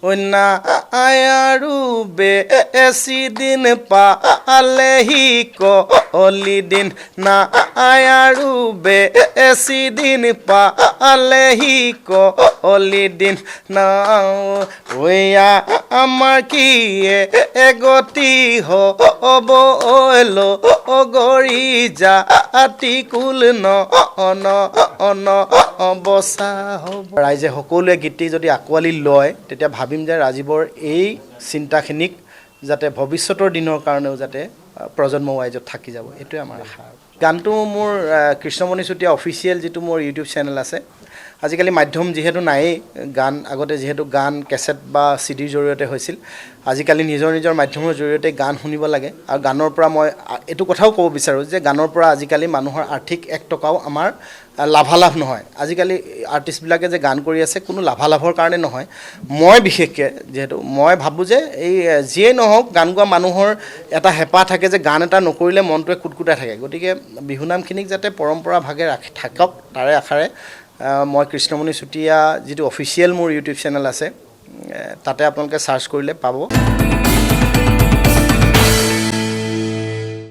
অন্যা আয়াৰু বেছি দিন পালেহি কলি দিন না আয়াৰু বেছি দিন পালেহি কলি দিন না ওয়া আমাৰ কি এগতি হ'ব গৰি জাতি কুল ন বচা হ'ব। ৰাইজে সকলোৱে গীতটি যদি আঁকোৱালি লয় তেতিয়া ভাবিম যে ৰাজীৱৰ এই চিন্তাখিনিক যাতে ভৱিষ্যতৰ দিনৰ কাৰণেও যাতে প্ৰজন্ম ৱাইজত থাকি যাব, এইটোৱে আমাৰ আশা। গানটো মোৰ কৃষ্ণমণি চুতীয়া অফিচিয়েল যিটো মোৰ ইউটিউব চেনেল আছে। আজিকালি মাধ্যম যিহেতু নায়েই, গান আগতে যিহেতু গান কেছেট বা চিডিৰ জৰিয়তে হৈছিল, আজিকালি নিজৰ নিজৰ মাধ্যমৰ জৰিয়তে গান শুনিব লাগে। আৰু গানৰ পৰা মই এইটো কথাও ক'ব বিচাৰোঁ যে গানৰ পৰা আজিকালি মানুহৰ আৰ্থিক এক টকাও আমাৰ লাভালাভ নহয়। আজিকালি আৰ্টিষ্টবিলাকে যে গান কৰি আছে কোনো লাভালাভৰ কাৰণে নহয়। মই বিশেষকৈ যিহেতু মই ভাবোঁ যে এই যিয়েই নহওক গান গোৱা মানুহৰ এটা হেঁপাহ থাকে যে গান এটা নকৰিলে মনটোৱে কুটকুটাই থাকে। গতিকে বিহুনামখিনিক যাতে পৰম্পৰাভাগে ৰাখি থাকক তাৰে আশাৰে মই কৃষ্ণমণি চুতীয়া যিটো অফিচিয়েল মোৰ ইউটিউব চেনেল আছে তাতে আপোনালোকে চাৰ্চ কৰিলে পাব।